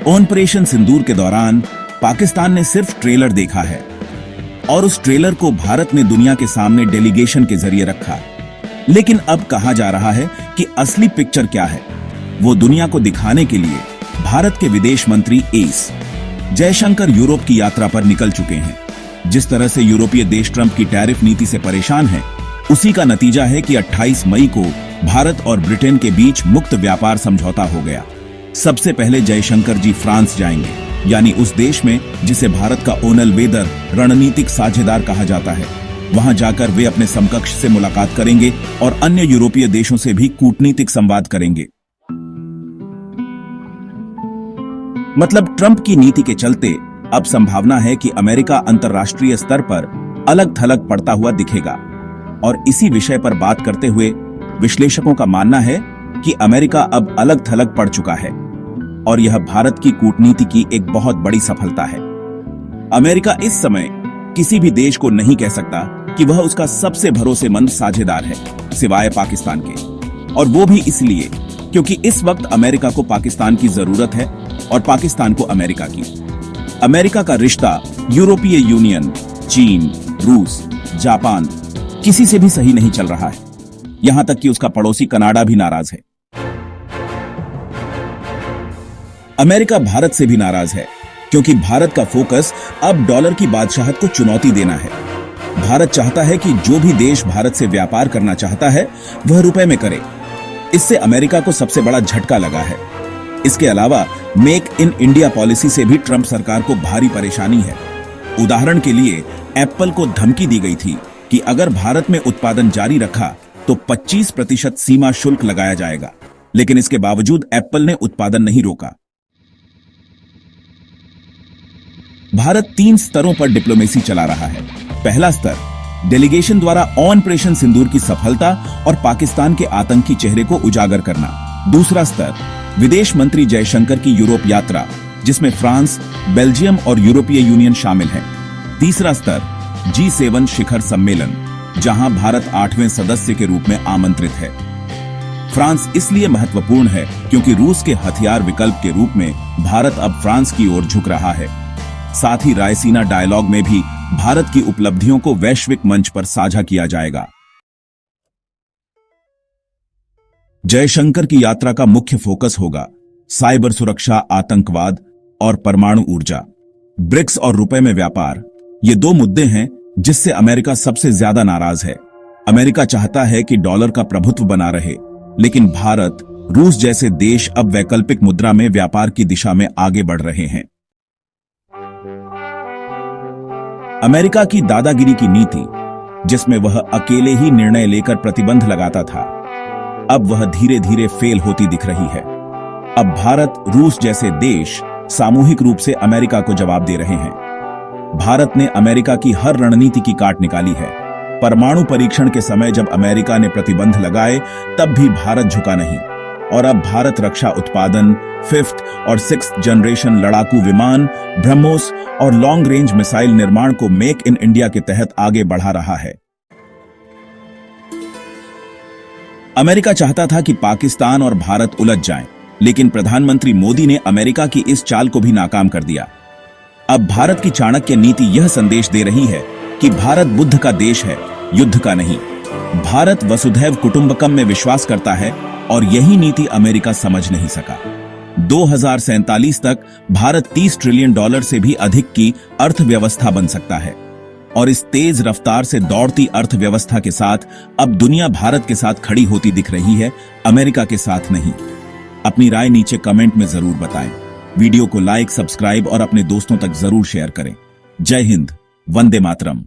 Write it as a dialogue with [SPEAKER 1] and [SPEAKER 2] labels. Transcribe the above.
[SPEAKER 1] Operation सिंदूर के दौरान पाकिस्तान ने सिर्फ ट्रेलर देखा है और उस ट्रेलर को भारत ने दुनिया के सामने डेलीगेशन के जरिए रखा। लेकिन अब कहा जा रहा है कि असली पिक्चर क्या है, वो दुनिया को दिखाने के लिए भारत के विदेश मंत्री एस जयशंकर यूरोप की यात्रा पर निकल चुके हैं। जिस तरह से यूरोपीय देश ट्रंप की टैरिफ नीति से परेशान हैं, उसी का नतीजा है कि 28 मई को भारत और ब्रिटेन के बीच मुक्त व्यापार समझौता हो गया। सबसे पहले जयशंकर जी फ्रांस जाएंगे, यानी उस देश में जिसे भारत का ओनल वेदर रणनीतिक साझेदार कहा जाता है। वहां जाकर वे अपने समकक्ष से मुलाकात करेंगे और अन्य यूरोपीय देशों से भी कूटनीतिक संवाद करेंगे। मतलब ट्रंप की नीति के चलते अब संभावना है कि अमेरिका अंतर्राष्ट्रीय स्तर पर अलग थलग पड़ता हुआ दिखेगा। और इसी विषय पर बात करते हुए विश्लेषकों का मानना है कि अमेरिका अब अलग थलग पड़ चुका है और यह भारत की कूटनीति की एक बहुत बड़ी सफलता है। अमेरिका इस समय किसी भी देश को नहीं कह सकता कि वह उसका सबसे भरोसेमंद साझेदार है, सिवाय पाकिस्तान के। और वो भी इसलिए क्योंकि इस वक्त अमेरिका को पाकिस्तान की जरूरत है और पाकिस्तान को अमेरिका की। अमेरिका का रिश्ता यूरोपीय यूनियन, चीन, रूस, जापान किसी से भी सही नहीं चल रहा है। यहां तक कि उसका पड़ोसी कनाडा भी नाराज है। अमेरिका भारत से भी नाराज है क्योंकि भारत का फोकस अब डॉलर की बादशाहत को चुनौती देना है। भारत चाहता है कि जो भी देश भारत से व्यापार करना चाहता है वह रुपए में करे। इससे अमेरिका को सबसे बड़ा झटका लगा है। इसके अलावा मेक इन इंडिया पॉलिसी से भी ट्रंप सरकार को भारी परेशानी है। उदाहरण के लिए एप्पल को धमकी दी गई थी कि अगर भारत में उत्पादन जारी रखा तो 25% सीमा शुल्क लगाया जाएगा, लेकिन इसके बावजूद एप्पल ने उत्पादन नहीं रोका। भारत 3 स्तरों पर डिप्लोमेसी चला रहा है। पहला स्तर डेलीगेशन द्वारा ऑपरेशन सिंदूर की सफलता और पाकिस्तान के आतंकी चेहरे को उजागर करना। दूसरा स्तर विदेश मंत्री जयशंकर की यूरोप यात्रा, जिसमें फ्रांस, बेल्जियम और यूरोपीय यूनियन शामिल है। तीसरा स्तर G7 शिखर सम्मेलन, जहां भारत 8वें सदस्य के रूप में आमंत्रित है। फ्रांस इसलिए महत्वपूर्ण है क्योंकि रूस के हथियार विकल्प के रूप में भारत अब फ्रांस की ओर झुक रहा है। साथ ही रायसीना डायलॉग में भी भारत की उपलब्धियों को वैश्विक मंच पर साझा किया जाएगा। जयशंकर की यात्रा का मुख्य फोकस होगा साइबर सुरक्षा, आतंकवाद और परमाणु ऊर्जा। ब्रिक्स और रुपए में व्यापार, ये 2 मुद्दे हैं जिससे अमेरिका सबसे ज्यादा नाराज है। अमेरिका चाहता है कि डॉलर का प्रभुत्व बना रहे, लेकिन भारत, रूस जैसे देश अब वैकल्पिक मुद्रा में व्यापार की दिशा में आगे बढ़ रहे हैं। अमेरिका की दादागिरी की नीति, जिसमें वह अकेले ही निर्णय लेकर प्रतिबंध लगाता था, अब वह धीरे धीरे फेल होती दिख रही है। अब भारत, रूस जैसे देश सामूहिक रूप से अमेरिका को जवाब दे रहे हैं। भारत ने अमेरिका की हर रणनीति की काट निकाली है। परमाणु परीक्षण के समय जब अमेरिका ने प्रतिबंध लगाए, तब भी भारत झुका नहीं। और अब भारत रक्षा उत्पादन, 5th और 6th जनरेशन लड़ाकू विमान, ब्रह्मोस और लॉन्ग रेंज मिसाइल निर्माण को मेक इन इंडिया के तहत आगे बढ़ा रहा है। अमेरिका चाहता था कि पाकिस्तान और भारत उलझ जाएं, लेकिन प्रधानमंत्री मोदी ने अमेरिका की इस चाल को भी नाकाम कर दिया। अब भारत की चाणक्य नीति यह संदेश दे रही है कि भारत बुद्ध का देश है, युद्ध का नहीं। भारत वसुधैव कुटुंबकम में विश्वास करता है और यही नीति अमेरिका समझ नहीं सका। 2047 तक भारत $30 ट्रिलियन से भी अधिक की अर्थव्यवस्था बन सकता है। और इस तेज रफ्तार से दौड़ती अर्थव्यवस्था के साथ अब दुनिया भारत के साथ खड़ी होती दिख रही है, अमेरिका के साथ नहीं। अपनी राय नीचे कमेंट में जरूर बताएं। वीडियो को लाइक, सब्सक्राइब और अपने दोस्तों तक जरूर शेयर करें। जय हिंद, वंदे मातरम।